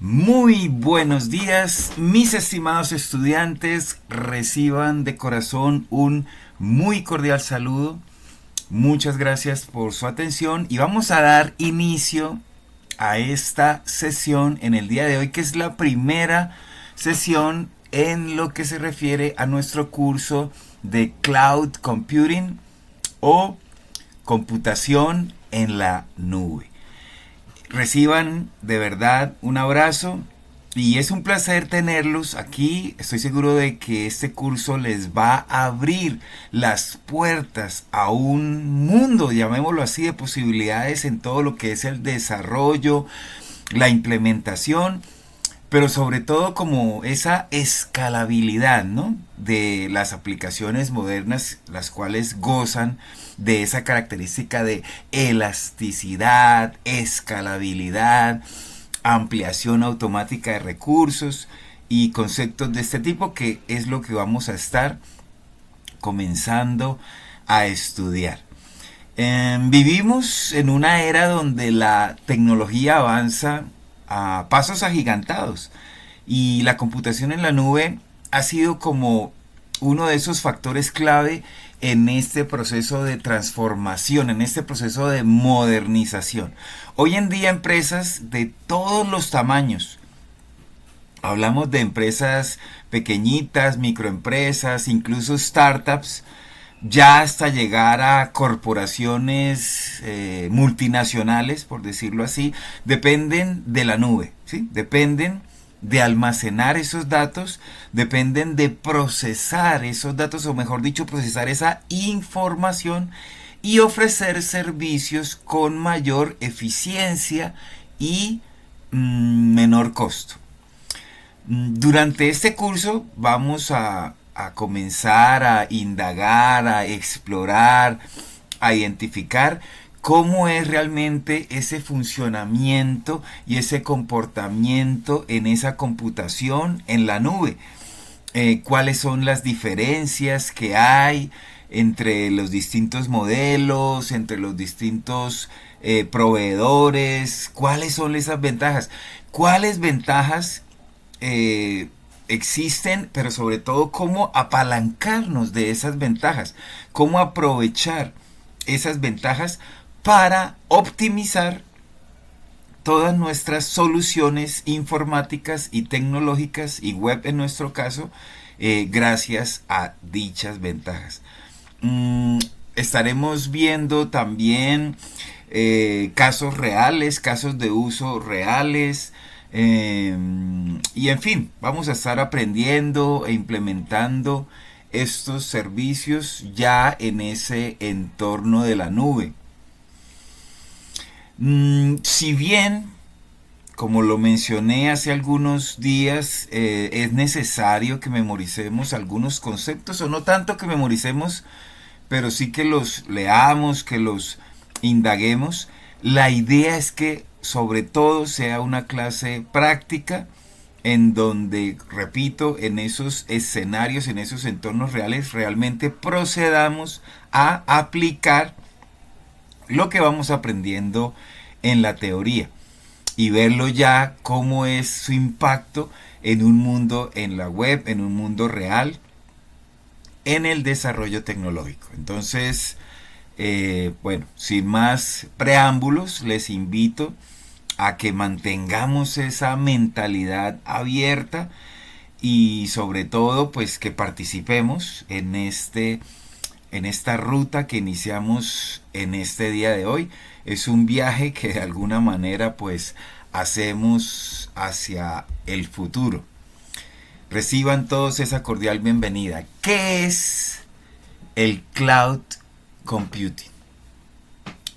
Muy buenos días, mis estimados estudiantes. Reciban de corazón un muy cordial saludo. Muchas gracias por su atención y vamos a dar inicio a esta sesión en el día de hoy, que es la primera sesión en lo que se refiere a nuestro curso de Cloud Computing o computación en la nube. Reciban de verdad un abrazo y es un placer tenerlos aquí. Estoy seguro de que este curso les va a abrir las puertas a un mundo, llamémoslo así, de posibilidades en todo lo que es el desarrollo, la implementación, pero sobre todo como esa escalabilidad, ¿no?, de las aplicaciones modernas, las cuales gozan de esa característica de elasticidad, escalabilidad, ampliación automática de recursos y conceptos de este tipo, que es lo que vamos a estar comenzando a estudiar. Vivimos en una era donde la tecnología avanza a pasos agigantados y la computación en la nube ha sido como uno de esos factores clave en este proceso de transformación, en este proceso de modernización. Hoy en día empresas de todos los tamaños, hablamos de empresas pequeñitas, microempresas, incluso startups, ya hasta llegar a corporaciones multinacionales, por decirlo así, dependen de la nube, ¿sí? Dependen de almacenar esos datos, dependen de procesar esos datos, o mejor dicho, procesar esa información y ofrecer servicios con mayor eficiencia y menor costo. Durante este curso vamos a comenzar a indagar, a explorar, a identificar cómo es realmente ese funcionamiento y ese comportamiento en esa computación en la nube. Cuáles son las diferencias que hay entre los distintos modelos, entre los distintos proveedores, cuáles son esas ventajas, cuáles ventajas existen, pero sobre todo cómo apalancarnos de esas ventajas, cómo aprovechar esas ventajas para optimizar todas nuestras soluciones informáticas y tecnológicas y web en nuestro caso, gracias a dichas ventajas. Estaremos viendo también casos reales, casos de uso reales, y en fin, vamos a estar aprendiendo e implementando estos servicios ya en ese entorno de la nube. Si bien, como lo mencioné hace algunos días, es necesario que memoricemos algunos conceptos, o no tanto que memoricemos, pero sí que los leamos, que los indaguemos. La idea es que sobre todo sea una clase práctica en donde, repito, en esos escenarios, en esos entornos reales, realmente procedamos a aplicar lo que vamos aprendiendo en la teoría y verlo ya cómo es su impacto en un mundo, en la web, en un mundo real, en el desarrollo tecnológico. Entonces, bueno, sin más preámbulos, les invito a que mantengamos esa mentalidad abierta y sobre todo pues que participemos en esta ruta que iniciamos en este día de hoy. Es un viaje que de alguna manera pues hacemos hacia el futuro. Reciban todos esa cordial bienvenida. ¿Qué es el cloud computing?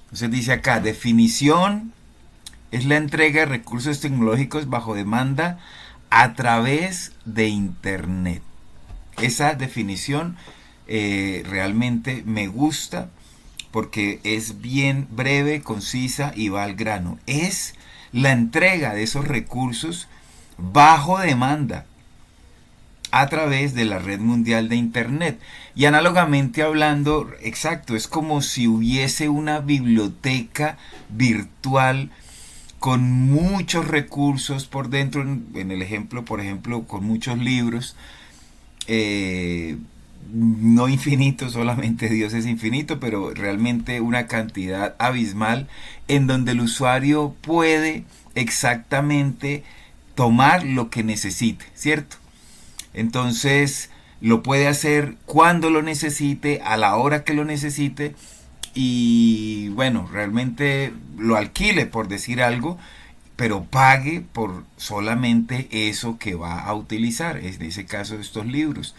Entonces dice acá, definición: es la entrega de recursos tecnológicos bajo demanda a través de Internet. Esa definición realmente me gusta porque es bien breve, concisa y va al grano. Es la entrega de esos recursos bajo demanda a través de la red mundial de Internet. Y análogamente hablando, exacto, es como si hubiese una biblioteca virtual con muchos recursos por dentro, en el ejemplo, por ejemplo, con muchos libros, eh, no infinito, solamente Dios es infinito, pero realmente una cantidad abismal en donde el usuario puede exactamente tomar lo que necesite, ¿cierto? Entonces lo puede hacer cuando lo necesite, a la hora que lo necesite y bueno, realmente lo alquile por decir algo, pero pague por solamente eso que va a utilizar, en ese caso estos libros.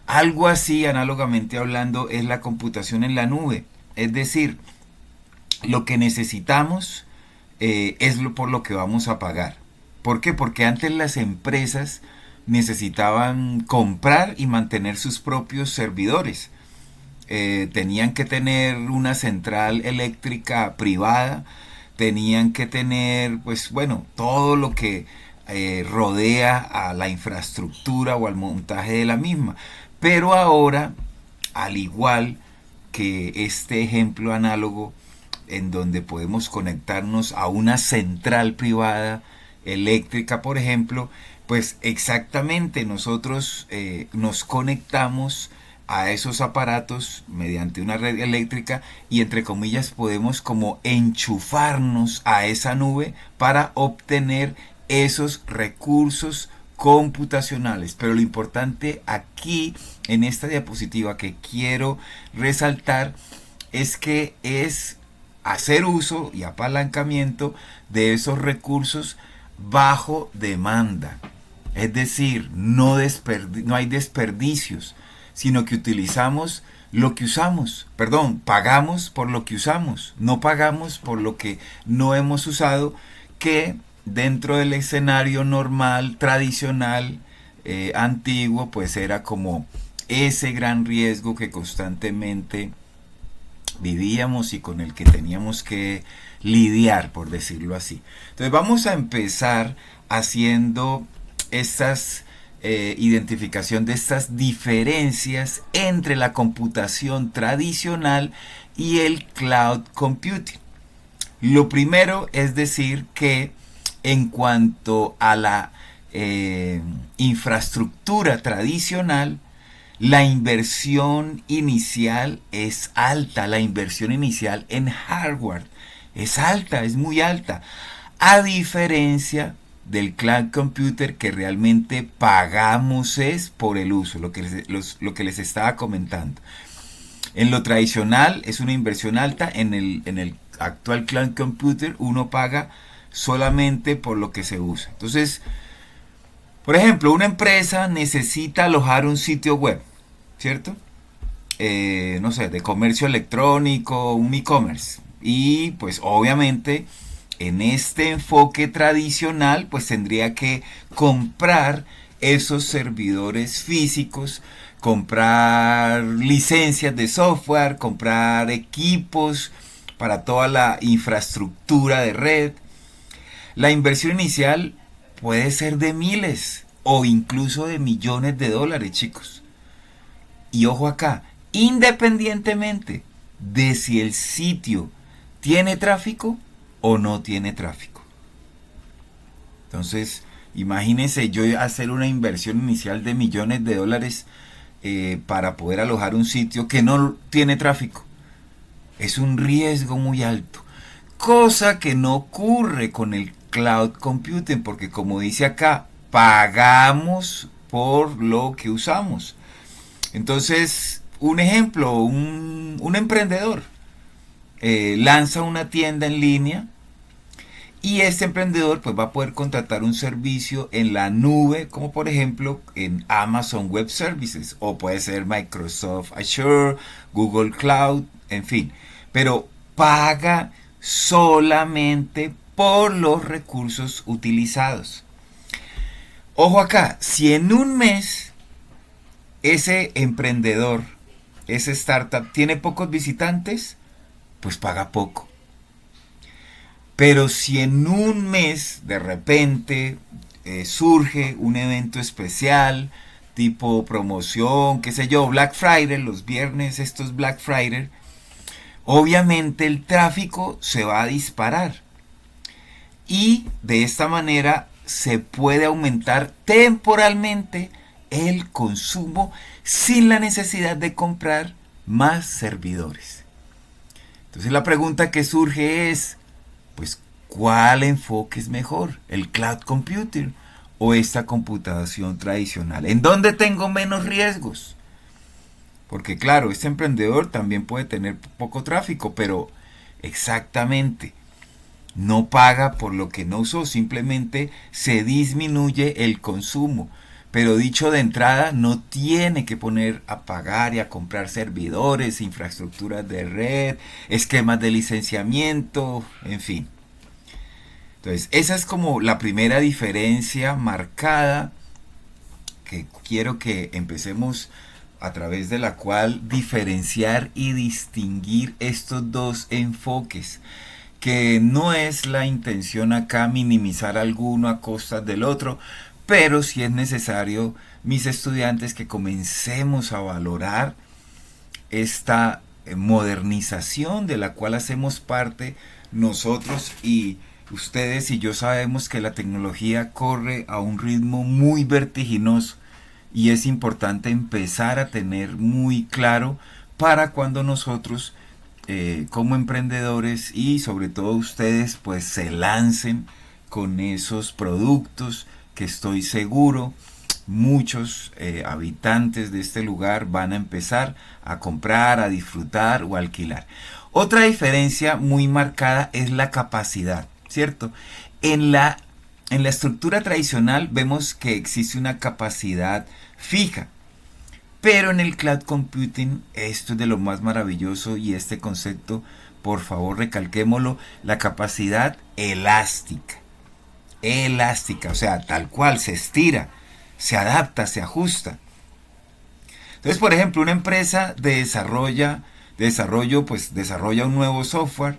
Algo así, análogamente hablando, es la computación en la nube. Es decir, lo que necesitamos es lo por lo que vamos a pagar. ¿Por qué? Porque antes las empresas necesitaban comprar y mantener sus propios servidores. Tenían que tener una central eléctrica privada, tenían que tener, pues bueno, todo lo que rodea a la infraestructura o al montaje de la misma. Pero ahora, al igual que este ejemplo análogo, en donde podemos conectarnos a una central privada eléctrica, por ejemplo, pues exactamente nosotros nos conectamos a esos aparatos mediante una red eléctrica y entre comillas podemos como enchufarnos a esa nube para obtener esos recursos computacionales. Pero lo importante aquí en esta diapositiva que quiero resaltar es que es hacer uso y apalancamiento de esos recursos bajo demanda. Es decir, no hay desperdicios, sino que utilizamos lo que usamos. Perdón, pagamos por lo que usamos, no pagamos por lo que no hemos usado, que dentro del escenario normal, tradicional, antiguo, pues era como ese gran riesgo que constantemente vivíamos y con el que teníamos que lidiar, por decirlo así. Entonces vamos a empezar haciendo estas identificación de estas diferencias entre la computación tradicional y el cloud computing. Lo primero es decir que en cuanto a la infraestructura tradicional, la inversión inicial es alta, la inversión inicial en hardware es alta, es muy alta, a diferencia del cloud computer que realmente pagamos es por el uso, lo que les estaba comentando. En lo tradicional es una inversión alta, en el actual cloud computer uno paga solamente por lo que se usa. Entonces, por ejemplo, una empresa necesita alojar un sitio web, ¿cierto? No sé, de comercio electrónico, un e-commerce. Y pues obviamente en este enfoque tradicional pues tendría que comprar esos servidores físicos, comprar licencias de software, comprar equipos para toda la infraestructura de red. La inversión inicial puede ser de miles o incluso de millones de dólares, chicos. Y ojo acá, independientemente de si el sitio tiene tráfico o no tiene tráfico. Entonces, imagínense yo hacer una inversión inicial de millones de dólares para poder alojar un sitio que no tiene tráfico. Es un riesgo muy alto. Cosa que no ocurre con el cloud computing, porque como dice acá, pagamos por lo que usamos. Entonces, un ejemplo, un emprendedor lanza una tienda en línea y este emprendedor pues va a poder contratar un servicio en la nube, como por ejemplo en Amazon Web Services, o puede ser Microsoft Azure, Google Cloud, en fin, pero paga solamente por los recursos utilizados. Ojo acá, si en un mes ese emprendedor, ese startup tiene pocos visitantes, pues paga poco. Pero si en un mes de repente surge un evento especial, tipo promoción, qué sé yo, Black Friday, los viernes estos Black Friday, obviamente el tráfico se va a disparar. y de esta manera se puede aumentar temporalmente el consumo sin la necesidad de comprar más servidores. Entonces la pregunta que surge es, pues, ¿cuál enfoque es mejor? ¿El cloud computing o esta computación tradicional? ¿En dónde tengo menos riesgos? Porque claro, este emprendedor también puede tener poco tráfico, pero exactamente, no paga por lo que no usó, simplemente se disminuye el consumo. Pero dicho de entrada, no tiene que poner a pagar y a comprar servidores, infraestructuras de red, esquemas de licenciamiento, en fin. Entonces, esa es como la primera diferencia marcada que quiero que empecemos, a través de la cual diferenciar y distinguir estos dos enfoques, que no es la intención acá minimizar alguno a costas del otro, pero sí es necesario, mis estudiantes, que comencemos a valorar esta modernización de la cual hacemos parte nosotros, y ustedes y yo sabemos que la tecnología corre a un ritmo muy vertiginoso y es importante empezar a tener muy claro para cuando nosotros como emprendedores y sobre todo ustedes pues se lancen con esos productos que estoy seguro muchos habitantes de este lugar van a empezar a comprar, a disfrutar o a alquilar. Otra diferencia muy marcada es la capacidad, ¿cierto? En la, en la estructura tradicional vemos que existe una capacidad fija, pero en el cloud computing esto es de lo más maravilloso, y este concepto, por favor recalquémoslo, la capacidad elástica. Elástica, o sea, tal cual, se estira, se adapta, se ajusta. Entonces, por ejemplo, una empresa pues desarrolla un nuevo software,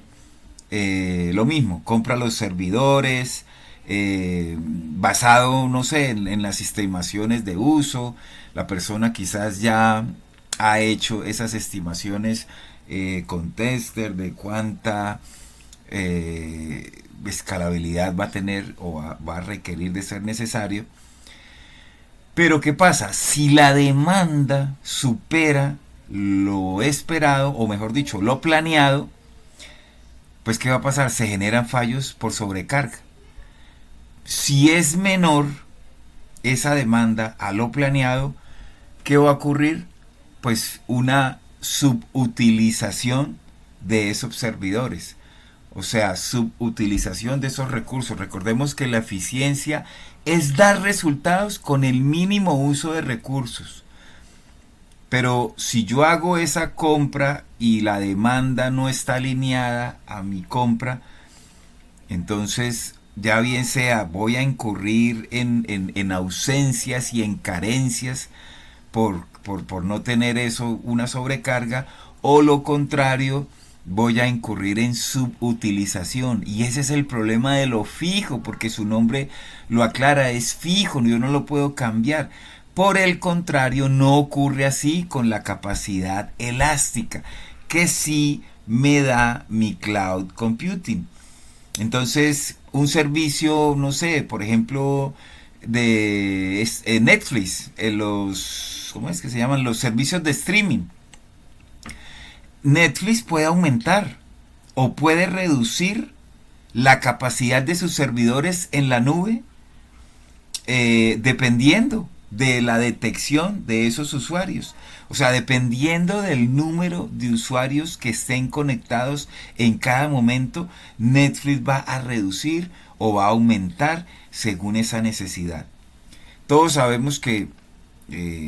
lo mismo, compra los servidores, basado, no sé, en las estimaciones de uso. La persona quizás ya ha hecho esas estimaciones con tester de cuánta escalabilidad va a tener o va a requerir de ser necesario. Pero ¿qué pasa? Si la demanda supera lo esperado, o mejor dicho, lo planeado, pues ¿qué va a pasar? Se generan fallos por sobrecarga. Si es menor esa demanda a lo planeado, ¿qué va a ocurrir? Pues una subutilización de esos servidores. O sea, subutilización de esos recursos. Recordemos que la eficiencia es dar resultados con el mínimo uso de recursos. Pero si yo hago esa compra y la demanda no está alineada a mi compra, entonces ya bien sea voy a incurrir en ausencias y en carencias por no tener eso, una sobrecarga, o lo contrario, voy a incurrir en subutilización. Y ese es el problema de lo fijo, porque su nombre lo aclara, es fijo, yo no lo puedo cambiar. Por el contrario, no ocurre así con la capacidad elástica, que sí me da mi cloud computing. Entonces, un servicio, no sé, por ejemplo, de Netflix, ¿cómo es que se llaman? Los servicios de streaming. Netflix puede aumentar o puede reducir la capacidad de sus servidores en la nube, dependiendo de la detección de esos usuarios. O sea, dependiendo del número de usuarios que estén conectados en cada momento, Netflix va a reducir o va a aumentar según esa necesidad. Todos sabemos que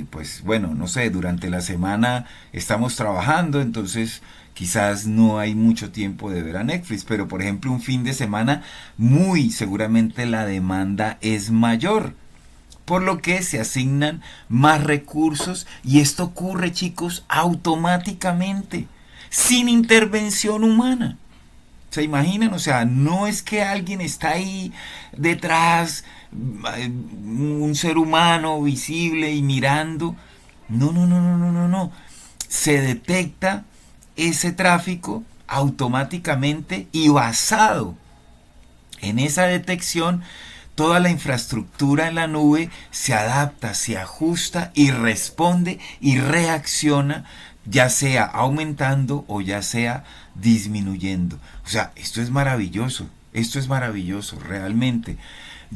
pues bueno, no sé, durante la semana estamos trabajando, entonces quizás no hay mucho tiempo de ver a Netflix, pero por ejemplo un fin de semana muy seguramente la demanda es mayor, por lo que se asignan más recursos, y esto ocurre, chicos, automáticamente, sin intervención humana. ¿Se imaginan? O sea, no es que alguien está ahí detrás, un ser humano visible y mirando. No, no, no, no, no, no, no. Se detecta ese tráfico automáticamente y basado En esa detección, toda la infraestructura en la nube se adapta, se ajusta y responde y reacciona, ya sea aumentando o ya sea disminuyendo. O sea, esto es maravilloso, realmente.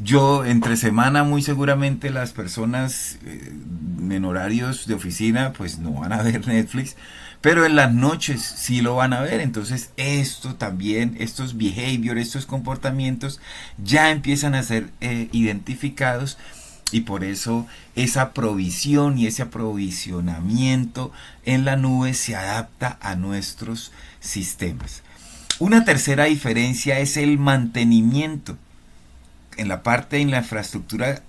Yo entre semana muy seguramente las personas en horarios de oficina pues no van a ver Netflix, pero en las noches sí lo van a ver. Entonces esto también, estos behavior, estos comportamientos ya empiezan a ser identificados, y por eso esa provisión y ese aprovisionamiento en la nube se adapta a nuestros sistemas. Una tercera diferencia es el mantenimiento. En la parte en la infraestructura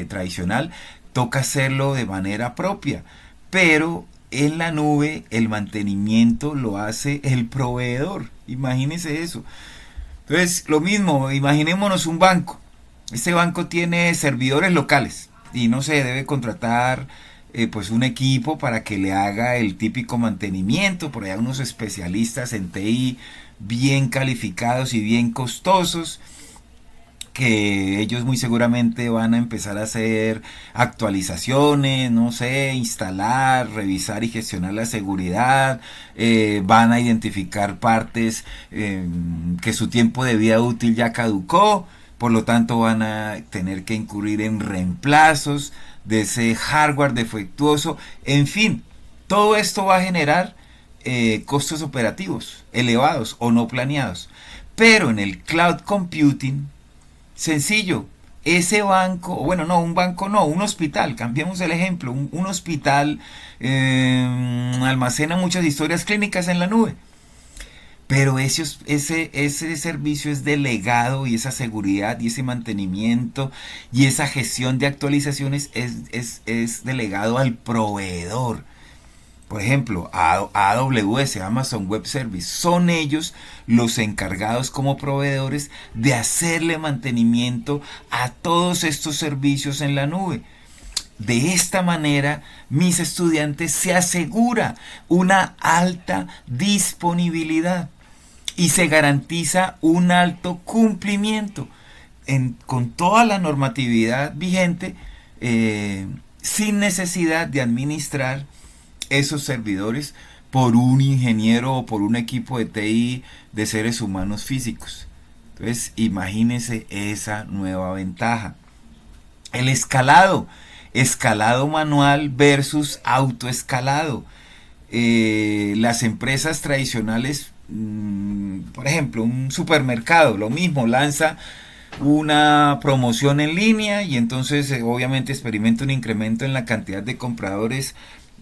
tradicional toca hacerlo de manera propia, pero en la nube el mantenimiento lo hace el proveedor. Imagínense eso. Entonces, lo mismo, imaginémonos un banco. Este banco tiene servidores locales y no se debe contratar pues un equipo para que le haga el típico mantenimiento. Por allá unos especialistas en TI bien calificados y bien costosos, que ellos muy seguramente van a empezar a hacer actualizaciones, no sé, instalar, revisar y gestionar la seguridad, van a identificar partes que su tiempo de vida útil ya caducó, por lo tanto van a tener que incurrir en reemplazos de ese hardware defectuoso, en fin, todo esto va a generar costos operativos elevados o no planeados. Pero en el cloud computing, sencillo, ese banco, bueno, no, un banco no, un hospital, cambiemos el ejemplo, un hospital almacena muchas historias clínicas en la nube, pero ese servicio es delegado, y esa seguridad y ese mantenimiento y esa gestión de actualizaciones es delegado al proveedor. Por ejemplo, AWS, Amazon Web Service, son ellos los encargados como proveedores de hacerle mantenimiento a todos estos servicios en la nube. De esta manera, mis estudiantes se asegura una alta disponibilidad y se garantiza un alto cumplimiento con toda la normatividad vigente, sin necesidad de administrar esos servidores por un ingeniero o por un equipo de TI de seres humanos físicos. Entonces, imagínense esa nueva ventaja. El escalado manual versus autoescalado. Las empresas tradicionales, por ejemplo, un supermercado, lo mismo, lanza una promoción en línea y entonces obviamente experimenta un incremento en la cantidad de compradores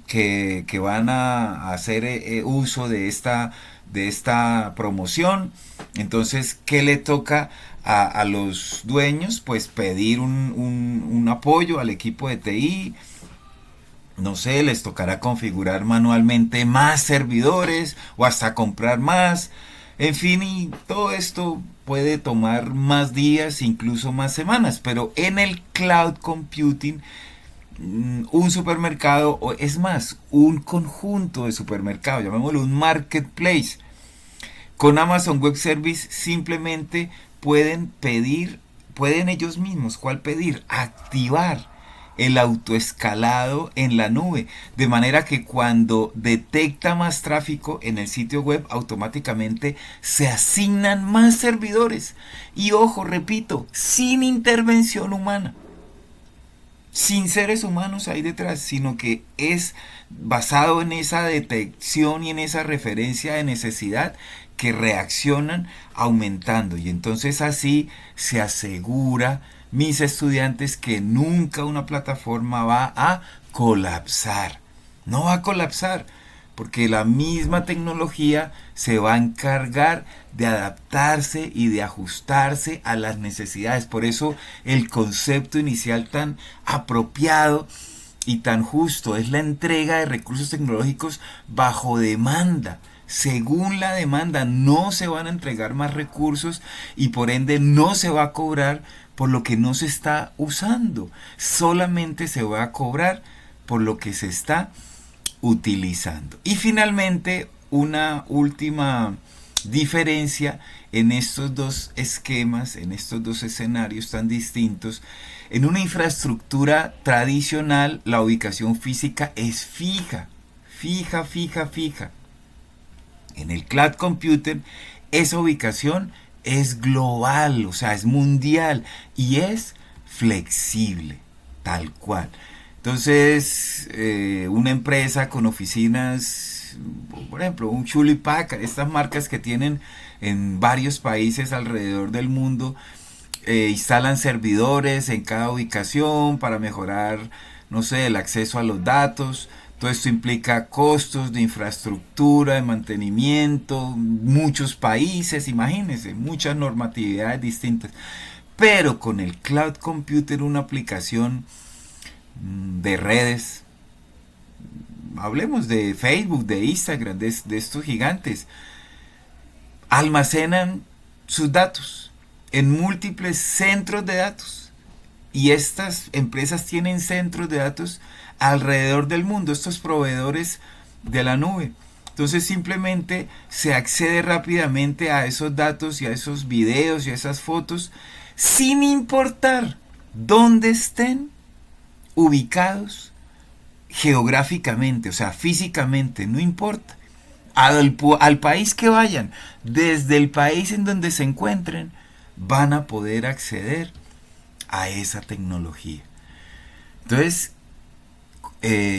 que van a hacer uso de esta promoción. Entonces, ¿qué le toca a los dueños? Pues pedir un apoyo al equipo de TI. No sé, les tocará configurar manualmente más servidores o hasta comprar más. En fin, y todo esto puede tomar más días, incluso más semanas. Pero en el cloud computing, un supermercado, o es más, un conjunto de supermercados, llamémoslo un marketplace, con Amazon Web Service simplemente pueden ellos mismos, ¿cuál pedir? Activar el autoescalado en la nube, de manera que cuando detecta más tráfico en el sitio web, automáticamente se asignan más servidores. Y ojo, repito, sin intervención humana, sin seres humanos ahí detrás, sino que es basado en esa detección y en esa referencia de necesidad que reaccionan aumentando. Y entonces así se asegura, mis estudiantes, que nunca una plataforma va a colapsar. No va a colapsar, porque la misma tecnología se va a encargar de adaptarse y de ajustarse a las necesidades. Por eso el concepto inicial tan apropiado y tan justo es la entrega de recursos tecnológicos bajo demanda. Según la demanda, no se van a entregar más recursos y por ende no se va a cobrar por lo que no se está usando. Solamente se va a cobrar por lo que se está utilizando. Y finalmente, una última diferencia en estos dos esquemas, en estos dos escenarios tan distintos. En una infraestructura tradicional, la ubicación física es fija, fija, fija, fija. En el cloud computing, esa ubicación es global, o sea, es mundial y es flexible, tal cual. Entonces, una empresa con oficinas, por ejemplo, un Hewlett Packard, estas marcas que tienen en varios países alrededor del mundo, instalan servidores en cada ubicación para mejorar, no sé, el acceso a los datos. Todo esto implica costos de infraestructura, de mantenimiento, muchos países, imagínense, muchas normatividades distintas. Pero con el cloud computer, una aplicación de redes, hablemos de Facebook, de Instagram, de estos gigantes, almacenan sus datos en múltiples centros de datos. Y estas empresas tienen centros de datos alrededor del mundo, estos proveedores de la nube. Entonces simplemente se accede rápidamente a esos datos y a esos videos y a esas fotos sin importar dónde estén ubicados geográficamente, o sea, físicamente, no importa. Al país que vayan, desde el país en donde se encuentren, van a poder acceder a esa tecnología. Entonces,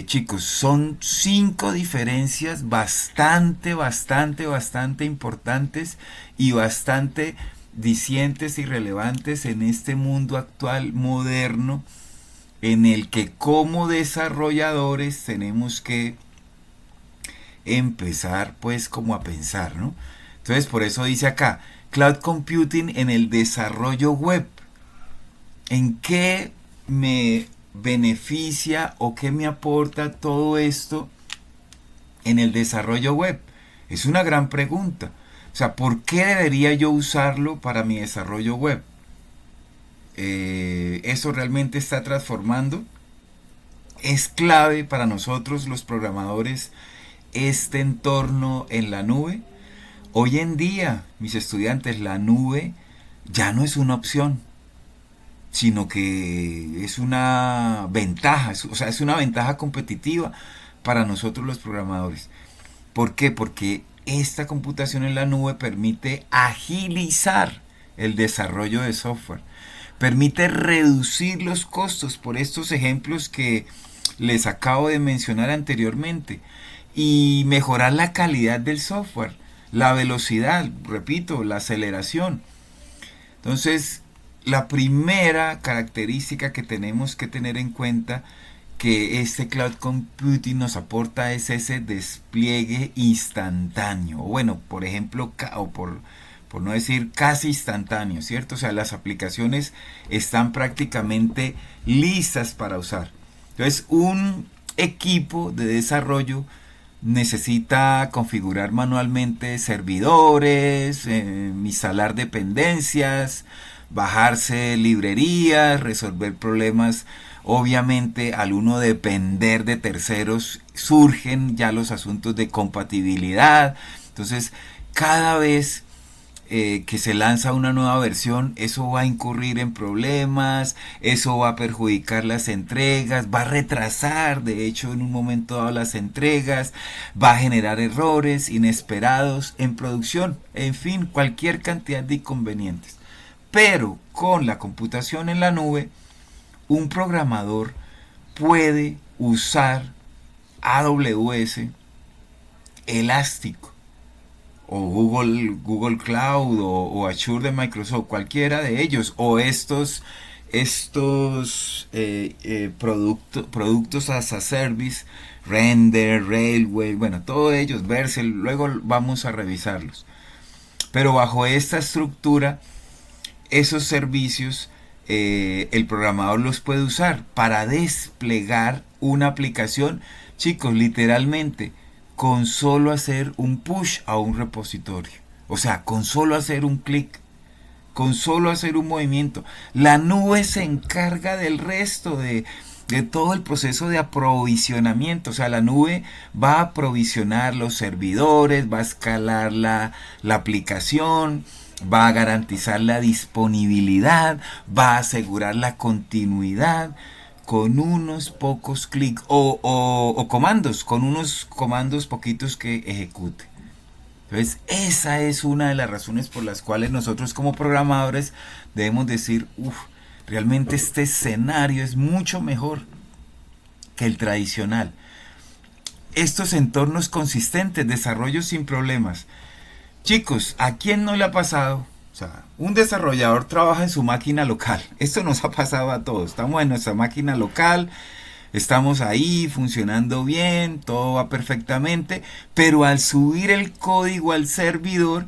chicos, son 5 diferencias bastante importantes y bastante dicientes y relevantes en este mundo actual moderno, en el que como desarrolladores tenemos que empezar pues como a pensar, ¿no? Entonces por eso dice acá, cloud computing en el desarrollo web. ¿En qué me beneficia o qué me aporta todo esto en el desarrollo web? Es una gran pregunta. O sea, ¿por qué debería yo usarlo para mi desarrollo web? ¿Eso realmente está transformando? Es clave para nosotros los programadores este entorno en la nube. Hoy en día, mis estudiantes, la nube ya no es una opción, sino que es una ventaja, o sea, es una ventaja competitiva para nosotros los programadores. ¿Por qué? Porque esta computación en la nube permite agilizar el desarrollo de software, permite reducir los costos por estos ejemplos que les acabo de mencionar anteriormente y mejorar la calidad del software, la velocidad, repito, la aceleración. Entonces, la primera característica que tenemos que tener en cuenta que este cloud computing nos aporta es ese despliegue instantáneo. O bueno, por ejemplo, o por no decir casi instantáneo, ¿cierto? O sea, las aplicaciones están prácticamente listas para usar. Entonces, un equipo de desarrollo necesita configurar manualmente servidores, instalar dependencias, bajarse librerías, resolver problemas. Obviamente, al uno depender de terceros, surgen ya los asuntos de compatibilidad. Entonces, cada vez que se lanza una nueva versión, eso va a incurrir en problemas, eso va a perjudicar las entregas, va a retrasar, de hecho, en un momento dado las entregas, va a generar errores inesperados en producción, en fin, cualquier cantidad de inconvenientes. Pero con la computación en la nube, un programador puede usar AWS Elástico o Google Cloud o Azure de Microsoft, cualquiera de ellos, o estos productos as a service, Render, Railway, bueno, todos ellos, Vercel, luego vamos a revisarlos. Pero bajo esta estructura, esos servicios el programador los puede usar para desplegar una aplicación, chicos, literalmente con solo hacer un push a un repositorio, o sea, con solo hacer un clic, con solo hacer un movimiento. La nube se encarga del resto de de todo el proceso de aprovisionamiento. O sea, la nube va a aprovisionar los servidores, va a escalar la aplicación, va a garantizar la disponibilidad, va a asegurar la continuidad con unos pocos clics o comandos, con unos comandos poquitos que ejecute. Entonces, esa es una de las razones por las cuales nosotros como programadores debemos decir, uff, realmente este escenario es mucho mejor que el tradicional. Estos entornos consistentes, desarrollo sin problemas. Chicos, ¿a quién no le ha pasado? O sea, un desarrollador trabaja en su máquina local. Esto nos ha pasado a todos. Estamos en nuestra máquina local, estamos ahí funcionando bien, todo va perfectamente, pero al subir el código al servidor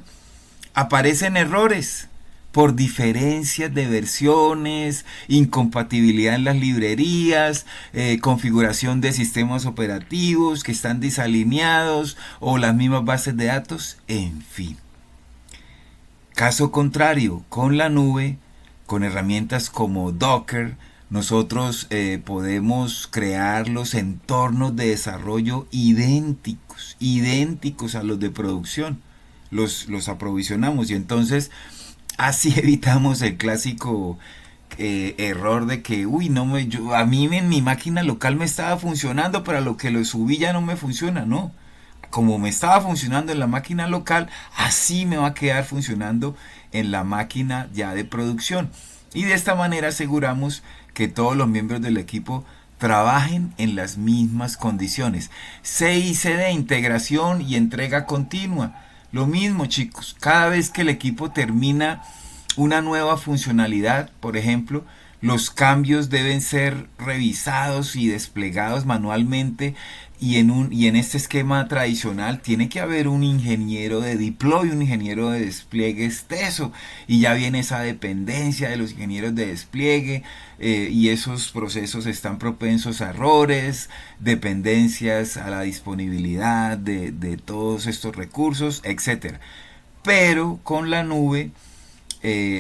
aparecen errores por diferencias de versiones, incompatibilidad en las librerías, configuración de sistemas operativos que están desalineados o las mismas bases de datos, en fin. Caso contrario, con la nube, con herramientas como Docker, nosotros podemos crear los entornos de desarrollo idénticos a los de producción. Los aprovisionamos y entonces así evitamos el clásico error de que, uy, a mí en mi máquina local me estaba funcionando, pero a lo que lo subí ya no me funciona, ¿no? Como me estaba funcionando en la máquina local, así me va a quedar funcionando en la máquina ya de producción. Y de esta manera aseguramos que todos los miembros del equipo trabajen en las mismas condiciones. CI/CD, integración y entrega continua. Lo mismo, chicos, cada vez que el equipo termina una nueva funcionalidad, por ejemplo, los cambios deben ser revisados y desplegados manualmente y en este esquema tradicional tiene que haber un ingeniero de deploy, un ingeniero de despliegue extenso y ya viene esa dependencia de los ingenieros de despliegue y esos procesos están propensos a errores, dependencias a la disponibilidad de todos estos recursos, etcétera. Pero con la nube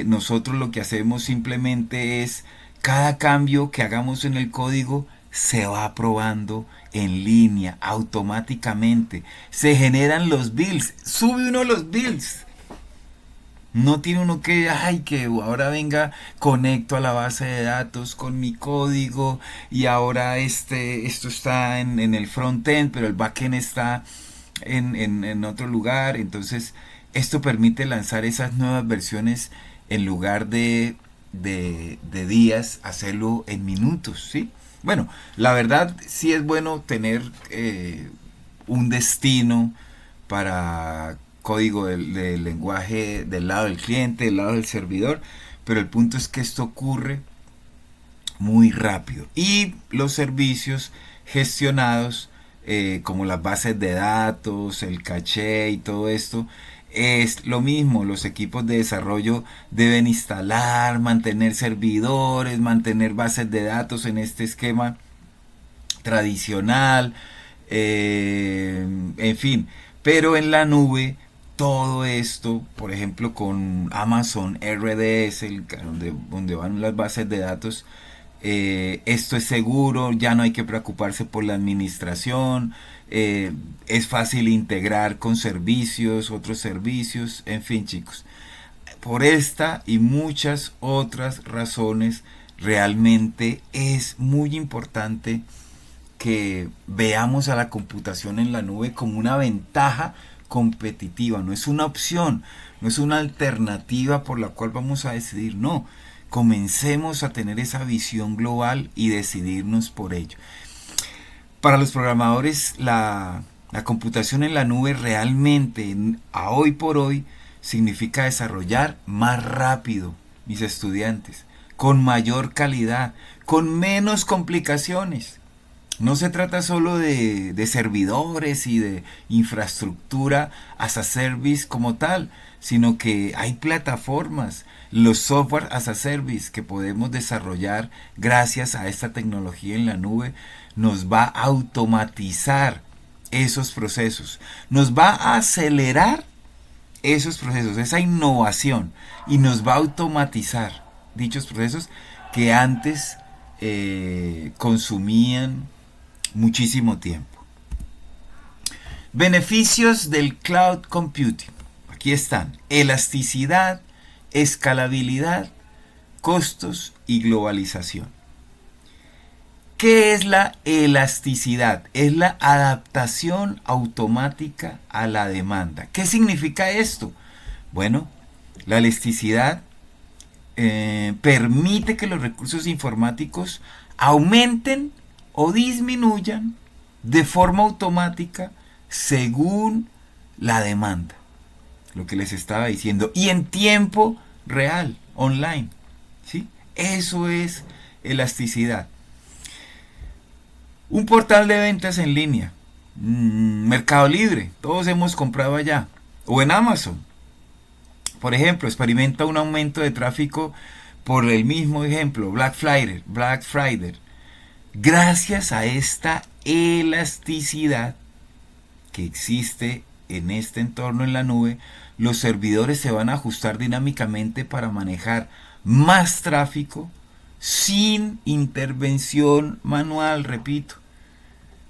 nosotros lo que hacemos simplemente es cada cambio que hagamos en el código se va probando en línea automáticamente, se generan los builds, sube uno los builds, no tiene uno que ahora venga, conecto a la base de datos con mi código y ahora esto está en el frontend, pero el backend está en otro lugar. Entonces esto permite lanzar esas nuevas versiones en lugar de días, hacerlo en minutos, ¿sí? Bueno, la verdad sí es bueno tener un destino para código del lenguaje del lado del cliente, del lado del servidor, pero el punto es que esto ocurre muy rápido y los servicios gestionados como las bases de datos, el caché y todo esto es lo mismo. Los equipos de desarrollo deben instalar, mantener servidores, mantener bases de datos en este esquema tradicional, en fin, pero en la nube todo esto, por ejemplo con Amazon RDS, donde van las bases de datos, esto es seguro, ya no hay que preocuparse por la administración, es fácil integrar con servicios, otros servicios, en fin, chicos. Por esta y muchas otras razones, realmente es muy importante que veamos a la computación en la nube como una ventaja competitiva, no es una opción, no es una alternativa por la cual vamos a decidir, no. Comencemos a tener esa visión global y decidirnos por ello. Para los programadores, la computación en la nube realmente, a hoy por hoy, significa desarrollar más rápido, mis estudiantes, con mayor calidad, con menos complicaciones. No se trata solo de servidores y de infraestructura as a service como tal, sino que hay plataformas, los software as a service que podemos desarrollar gracias a esta tecnología en la nube, nos va a automatizar esos procesos, nos va a acelerar esos procesos, esa innovación, y nos va a automatizar dichos procesos que antes consumían muchísimo tiempo. Beneficios del cloud computing. Aquí están: elasticidad, escalabilidad, costos y globalización. ¿Qué es la elasticidad? Es la adaptación automática a la demanda. ¿Qué significa esto? Bueno, la elasticidad permite que los recursos informáticos aumenten o disminuyan de forma automática según la demanda. Lo que les estaba diciendo. Y en tiempo real, online. ¿Sí? Eso es elasticidad. Un portal de ventas en línea. Mercado Libre. Todos hemos comprado allá. O en Amazon. Por ejemplo, experimenta un aumento de tráfico por el mismo ejemplo, Black Friday. Gracias a esta elasticidad que existe en este entorno en la nube, los servidores se van a ajustar dinámicamente para manejar más tráfico sin intervención manual, repito.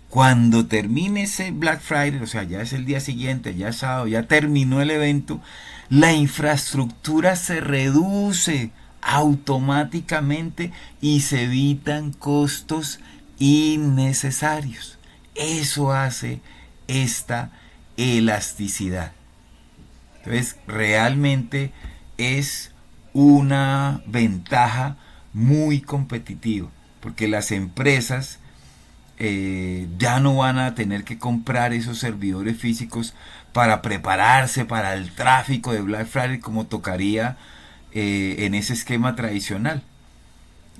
Cuando termine ese Black Friday, o sea, ya es el día siguiente, ya es sábado, ya terminó el evento, la infraestructura se reduce automáticamente y se evitan costos innecesarios. Eso hace esta elasticidad. Entonces, realmente es una ventaja muy competitiva, porque las empresas ya no van a tener que comprar esos servidores físicos para prepararse para el tráfico de Black Friday como tocaría en ese esquema tradicional.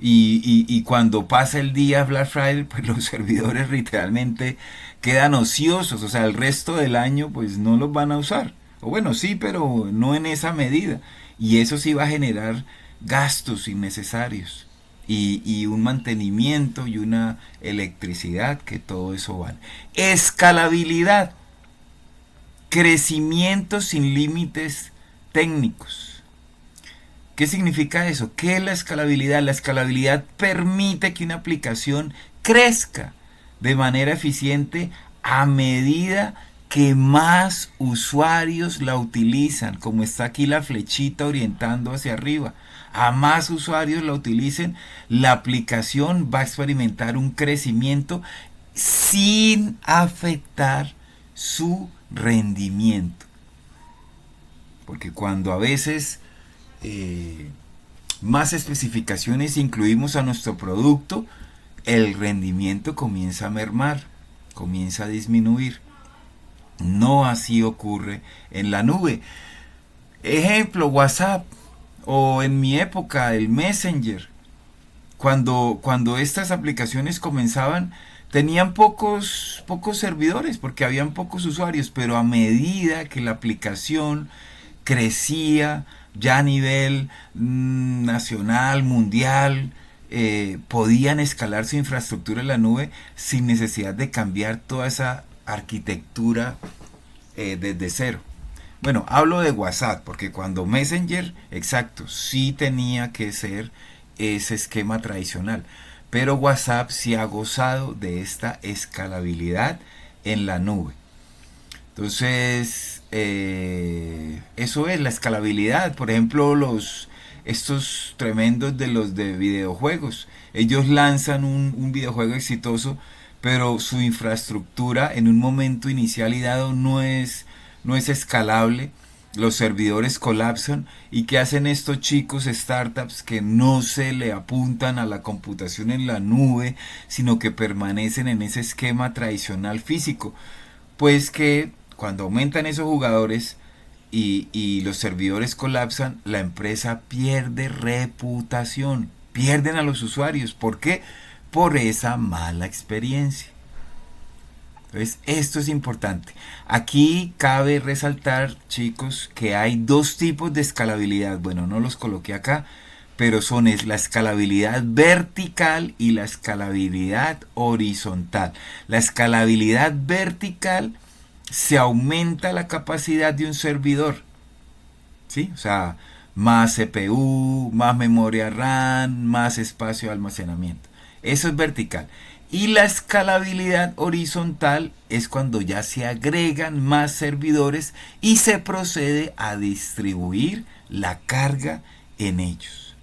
Y cuando pasa el día Black Friday, pues los servidores literalmente quedan ociosos, o sea, el resto del año pues no los van a usar. O bueno, sí, pero no en esa medida. Y eso sí va a generar gastos innecesarios. Y un mantenimiento y una electricidad, que todo eso vale. Escalabilidad. Crecimiento sin límites técnicos. ¿Qué significa eso? ¿Qué es la escalabilidad? La escalabilidad permite que una aplicación crezca de manera eficiente a medida que más usuarios la utilizan, como está aquí la flechita orientando hacia arriba. A más usuarios la utilicen, la aplicación va a experimentar un crecimiento sin afectar su rendimiento. Porque cuando a veces más especificaciones incluimos a nuestro producto, el rendimiento comienza a mermar, comienza a disminuir. No así ocurre en la nube. Ejemplo, WhatsApp, o en mi época el Messenger. Cuando estas aplicaciones comenzaban, tenían pocos servidores porque habían pocos usuarios, pero a medida que la aplicación crecía ya a nivel nacional, mundial, podían escalar su infraestructura en la nube sin necesidad de cambiar toda esa arquitectura desde cero. Bueno, hablo de WhatsApp porque cuando Messenger, exacto, sí tenía que ser ese esquema tradicional, pero WhatsApp sí ha gozado de esta escalabilidad en la nube. Entonces, eso es la escalabilidad. Por ejemplo, estos tremendos de los de videojuegos, ellos lanzan un videojuego exitoso, pero su infraestructura en un momento inicial y dado no es escalable. Los servidores colapsan. ¿Y qué hacen estos chicos startups que no se le apuntan a la computación en la nube, sino que permanecen en ese esquema tradicional físico? Pues que cuando aumentan esos jugadores y los servidores colapsan, la empresa pierde reputación, pierden a los usuarios. ¿Por qué? Por esa mala experiencia. Entonces, esto es importante. Aquí cabe resaltar, chicos, que hay dos tipos de escalabilidad. Bueno, no los coloqué acá, pero son la escalabilidad vertical y la escalabilidad horizontal. La escalabilidad vertical se aumenta la capacidad de un servidor, ¿sí? O sea, más CPU, más memoria RAM, más espacio de almacenamiento. Eso es vertical. Y la escalabilidad horizontal es cuando ya se agregan más servidores y se procede a distribuir la carga en ellos.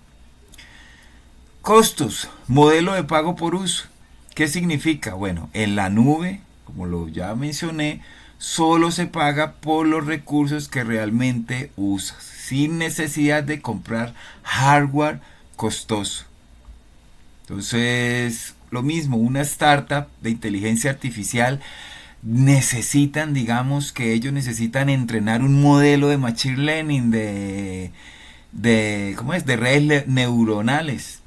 Costos, modelo de pago por uso. ¿Qué significa? Bueno, en la nube, como lo ya mencioné, solo se paga por los recursos que realmente usas, sin necesidad de comprar hardware costoso. Entonces, lo mismo, una startup de inteligencia artificial necesitan, digamos que ellos necesitan entrenar un modelo de machine learning, ¿cómo es? De redes neuronales.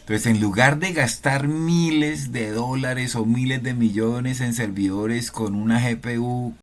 Entonces, en lugar de gastar miles de dólares o miles de millones en servidores con una GPU